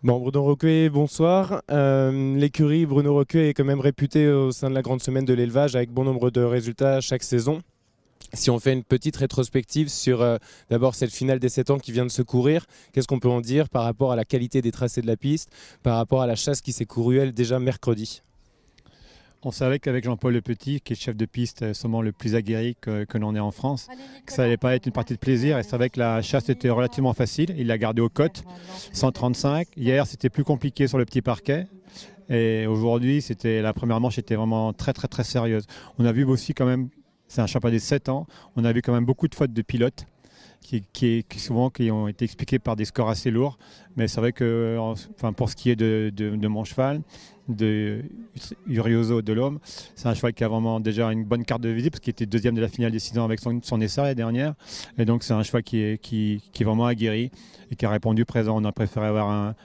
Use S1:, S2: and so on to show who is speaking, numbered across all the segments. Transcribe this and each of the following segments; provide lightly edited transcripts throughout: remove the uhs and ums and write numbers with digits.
S1: Bon, Bruno Roquet, bonsoir. L'écurie Bruno Roquet est quand même réputée au sein de la grande semaine de l'élevage avec bon nombre de résultats chaque saison. Si on fait une petite rétrospective sur d'abord cette finale des 7 ans qui vient de se courir, qu'est-ce qu'on peut en dire par rapport à la qualité des tracés de la piste, par rapport à la chasse qui s'est courue elle déjà mercredi?
S2: On savait qu'avec Jean-Paul Le Petit, qui est chef de piste sûrement le plus aguerri que l'on ait en France, que ça n'allait pas être une partie de plaisir. Et c'est vrai que la chasse était relativement facile. Il l'a gardé aux côtes, 135. Hier, c'était plus compliqué sur le petit parquet. Et aujourd'hui, la première manche était vraiment très très très sérieuse. On a vu aussi quand même, c'est un championnat des 7 ans, on a vu quand même beaucoup de fautes de pilotes qui ont été expliquées par des scores assez lourds. Mais c'est vrai que enfin, pour ce qui est de mon cheval, de Urioso de l'Homme, c'est un cheval qui a vraiment déjà une bonne carte de visite parce qu'il était deuxième de la finale des 6 ans avec son essai l'année dernière. Et donc c'est un cheval qui est vraiment aguerri et qui a répondu présent. On a préféré avoir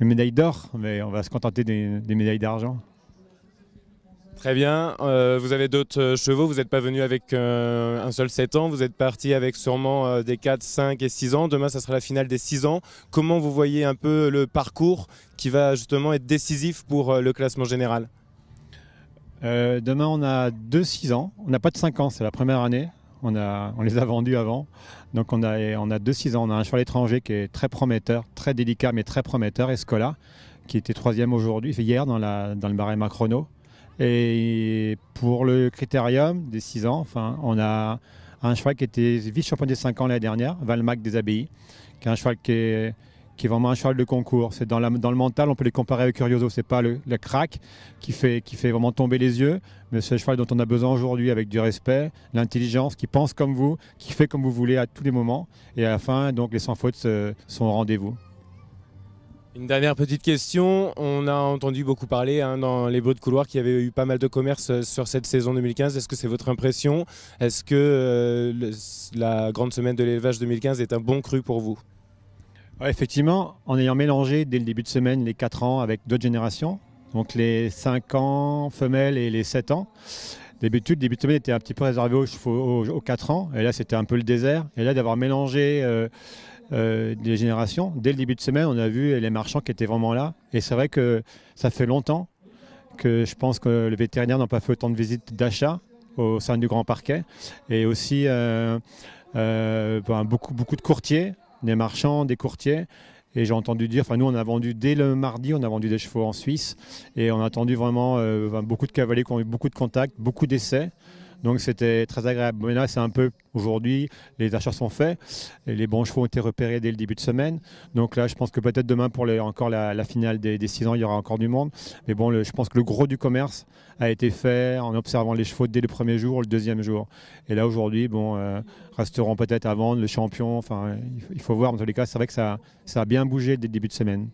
S2: une médaille d'or, mais on va se contenter des médailles d'argent.
S1: Très bien. Vous avez d'autres chevaux, vous n'êtes pas venu avec un seul 7 ans, vous êtes parti avec sûrement des 4, 5 et 6 ans. Demain, ça sera la finale des 6 ans. Comment vous voyez un peu le parcours qui va justement être décisif pour le classement général?
S2: Demain, on a 2 6 ans. On n'a pas de 5 ans, c'est la première année. On les a vendus avant. Donc on a 2 6 ans. On a un cheval étranger qui est très prometteur, très délicat mais très prometteur, Escola, qui était troisième aujourd'hui, hier dans le barème à chrono. Et pour le critérium des 6 ans, enfin, on a un cheval qui était vice-champion des 5 ans l'année dernière, Valmac des Abbayes, qui est un cheval qui est vraiment un cheval de concours. C'est dans le mental, on peut les comparer avec Curioso. C'est pas le crack qui fait vraiment tomber les yeux, mais c'est le cheval dont on a besoin aujourd'hui avec du respect, l'intelligence, qui pense comme vous, qui fait comme vous voulez à tous les moments. Et à la fin, donc les sans fautes sont au rendez-vous.
S1: Une dernière petite question. On a entendu beaucoup parler dans les bruits de couloir qu'il y avait eu pas mal de commerce sur cette saison 2015. Est-ce que c'est votre impression? Est-ce que la grande semaine de l'élevage 2015 est un bon cru pour vous?
S2: Ouais, effectivement, en ayant mélangé dès le début de semaine les 4 ans avec d'autres générations, donc les 5 ans femelles et les 7 ans. D'habitude, le début de semaine était un petit peu réservé aux chevaux aux 4 ans, et là c'était un peu le désert. Et là d'avoir mélangé des générations, dès le début de semaine, on a vu les marchands qui étaient vraiment là. Et c'est vrai que ça fait longtemps que je pense que le vétérinaire n'a pas fait autant de visites d'achat au sein du grand parquet. Et aussi beaucoup de courtiers, des marchands, des courtiers. Et j'ai entendu dire, enfin nous on a vendu dès le mardi, on a vendu des chevaux en Suisse et on a attendu vraiment beaucoup de cavaliers qui ont eu beaucoup de contacts, beaucoup d'essais. Donc c'était très agréable. Mais là c'est un peu, aujourd'hui les achats sont faits et les bons chevaux ont été repérés dès le début de semaine. Donc là je pense que peut-être demain pour encore la finale des 6 ans il y aura encore du monde. Mais bon je pense que le gros du commerce a été fait en observant les chevaux dès le premier jour ou le deuxième jour. Et là aujourd'hui resteront peut-être à vendre le champion. Enfin il faut voir, dans tous les cas c'est vrai que ça a bien bougé dès le début de semaine.